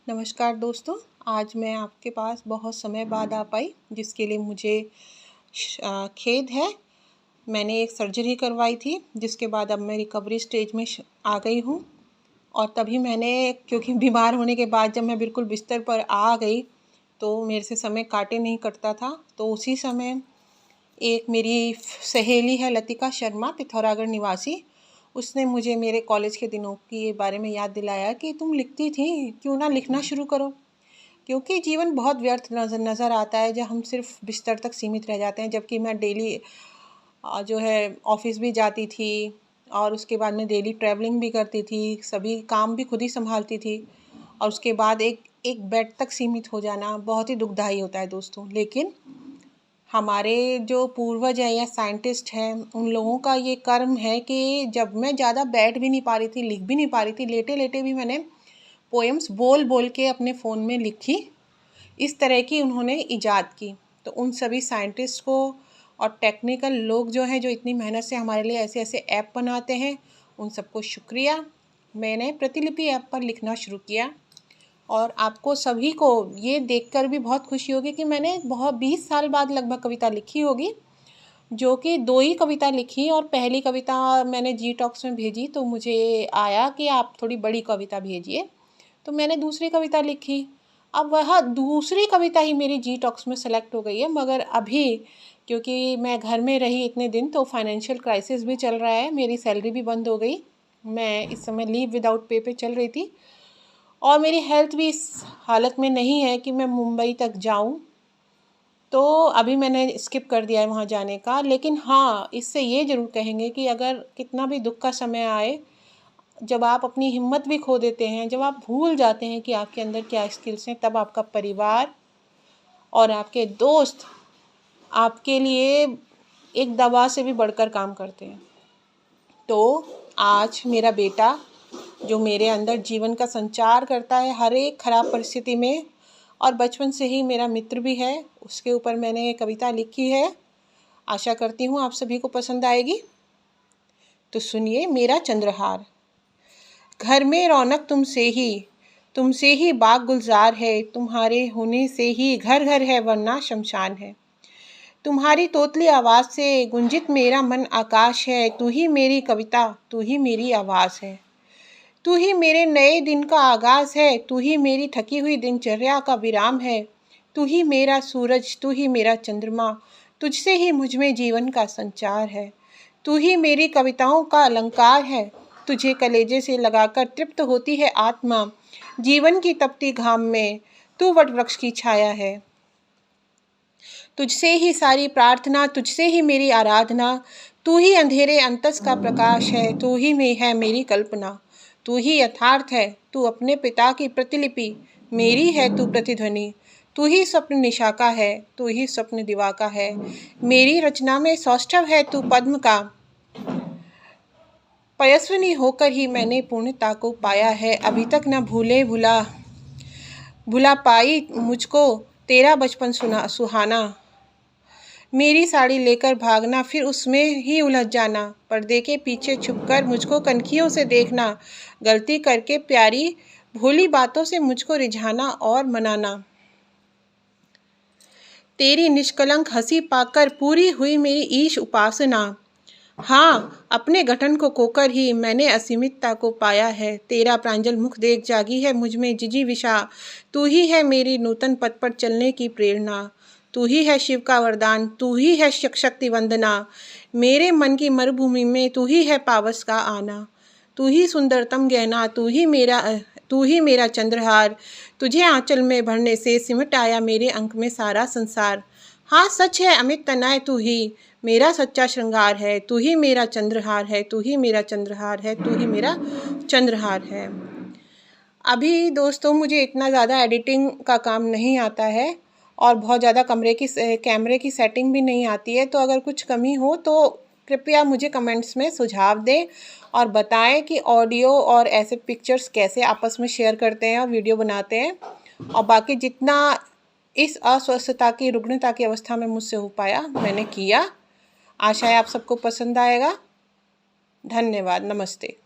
नमस्कार दोस्तों, आज मैं आपके पास बहुत समय बाद आ पाई, जिसके लिए मुझे खेद है। मैंने एक सर्जरी करवाई थी, जिसके बाद अब मैं रिकवरी स्टेज में आ गई हूँ। और तभी मैंने, क्योंकि बीमार होने के बाद जब मैं बिल्कुल बिस्तर पर आ गई तो मेरे से समय काटे नहीं कटता था। तो उसी समय एक मेरी सहेली है लतिका शर्मा, पिथौरागढ़ निवासी, उसने मुझे मेरे कॉलेज के दिनों के बारे में याद दिलाया कि तुम लिखती थी, क्यों ना लिखना शुरू करो। क्योंकि जीवन बहुत व्यर्थ नज़र आता है जब हम सिर्फ बिस्तर तक सीमित रह जाते हैं। जबकि मैं डेली जो है ऑफिस भी जाती थी और उसके बाद मैं डेली ट्रैवलिंग भी करती थी, सभी काम भी खुद ही संभालती थी। और उसके बाद एक एक बेड तक सीमित हो जाना बहुत ही दुखदाई होता है दोस्तों। लेकिन हमारे जो पूर्वज हैं या साइंटिस्ट हैं, उन लोगों का ये कर्म है कि जब मैं ज़्यादा बैठ भी नहीं पा रही थी, लिख भी नहीं पा रही थी, लेटे लेटे भी मैंने पोएम्स बोल बोल के अपने फ़ोन में लिखी। इस तरह की उन्होंने इजाद की। तो उन सभी साइंटिस्ट को और टेक्निकल लोग जो हैं, जो इतनी मेहनत से हमारे लिए ऐसे ऐसे ऐप बनाते हैं, उन सबको शुक्रिया। मैंने प्रतिलिपि ऐप पर लिखना शुरू किया और आपको सभी को ये देखकर भी बहुत खुशी होगी कि मैंने बहुत 20 साल बाद लगभग कविता लिखी होगी, जो कि 2 ही कविता लिखी। और पहली कविता मैंने जी टॉक्स में भेजी तो मुझे आया कि आप थोड़ी बड़ी कविता भेजिए, तो मैंने दूसरी कविता लिखी। अब वह दूसरी कविता ही मेरी जी टॉक्स में सेलेक्ट हो गई है। मगर अभी क्योंकि मैं घर में रही इतने दिन, तो फाइनेंशियल क्राइसिस भी चल रहा है, मेरी सैलरी भी बंद हो गई, मैं इस समय लीव विदाउट पे पे चल रही थी और मेरी हेल्थ भी इस हालत में नहीं है कि मैं मुंबई तक जाऊं। तो अभी मैंने स्किप कर दिया है वहाँ जाने का। लेकिन हाँ, इससे ये ज़रूर कहेंगे कि अगर कितना भी दुख का समय आए, जब आप अपनी हिम्मत भी खो देते हैं, जब आप भूल जाते हैं कि आपके अंदर क्या स्किल्स हैं, तब आपका परिवार और आपके दोस्त आपके लिए एक दवा से भी बढ़कर काम करते हैं। तो आज मेरा बेटा, जो मेरे अंदर जीवन का संचार करता है हर एक खराब परिस्थिति में, और बचपन से ही मेरा मित्र भी है, उसके ऊपर मैंने कविता लिखी है। आशा करती हूँ आप सभी को पसंद आएगी। तो सुनिए मेरा चंद्रहार। घर में रौनक तुमसे ही बाग गुलजार है, तुम्हारे होने से ही घर घर है वरना शमशान है। तुम्हारी तोतली आवाज़ से गुंजित मेरा मन आकाश है, तू ही मेरी कविता, तू ही मेरी आवाज़ है। तू ही मेरे नए दिन का आगाज़ है, तू ही मेरी थकी हुई दिनचर्या का विराम है। तू ही मेरा सूरज, तू ही मेरा चंद्रमा, तुझसे ही मुझ में जीवन का संचार है। तू ही मेरी कविताओं का अलंकार है, तुझे कलेजे से लगाकर तृप्त होती है आत्मा। जीवन की तपती घाम में तू वट वृक्ष की छाया है। तुझसे ही सारी प्रार्थना, तुझसे ही मेरी आराधना। तू ही अंधेरे अंतस का प्रकाश है, तू ही में है मेरी कल्पना। तू ही यथार्थ है, तू अपने पिता की प्रतिलिपि, मेरी है तू प्रतिध्वनि। तू ही स्वप्न निशा का है, तू ही स्वप्न दिवा का है, मेरी रचना में सौष्ठव है तू पद्म का। पयस्विनी होकर ही मैंने पूर्णता को पाया है, अभी तक न भुला पाई मुझको तेरा बचपन सुहाना। मेरी साड़ी लेकर भागना, फिर उसमें ही उलझ जाना, पर्दे के पीछे छुपकर मुझको कनखियों से देखना, गलती करके प्यारी भोली बातों से मुझको रिझाना और मनाना। तेरी निष्कलंक हंसी पाकर पूरी हुई मेरी ईश उपासना। हाँ, अपने गठन को खोकर ही मैंने असीमितता को पाया है, तेरा प्रांजल मुख देख जागी है मुझ में जिजीविषा। तू ही है मेरी नूतन पथ पर चलने की प्रेरणा, तू ही है शिव का वरदान, तू ही है शक्ति वंदना। मेरे मन की मरुभूमि में तू ही है पावस का आना, तू ही सुंदरतम गहना, तू ही मेरा चंद्रहार। तुझे आंचल में भरने से सिमट आया मेरे अंक में सारा संसार। हाँ सच है अमित तनय, तू ही मेरा सच्चा श्रृंगार है, तू ही मेरा चंद्रहार है, तू ही मेरा चंद्रहार है, तू ही मेरा चंद्रहार है। अभी दोस्तों मुझे इतना ज़्यादा एडिटिंग का काम नहीं आता है और बहुत ज़्यादा कैमरे की सेटिंग भी नहीं आती है। तो अगर कुछ कमी हो तो कृपया मुझे कमेंट्स में सुझाव दें और बताएं कि ऑडियो और ऐसे पिक्चर्स कैसे आपस में शेयर करते हैं और वीडियो बनाते हैं। और बाकी जितना इस अस्वस्थता की रुग्णता की अवस्था में मुझसे हो पाया मैंने किया। आशा है आप सबको पसंद आएगा। धन्यवाद। नमस्ते।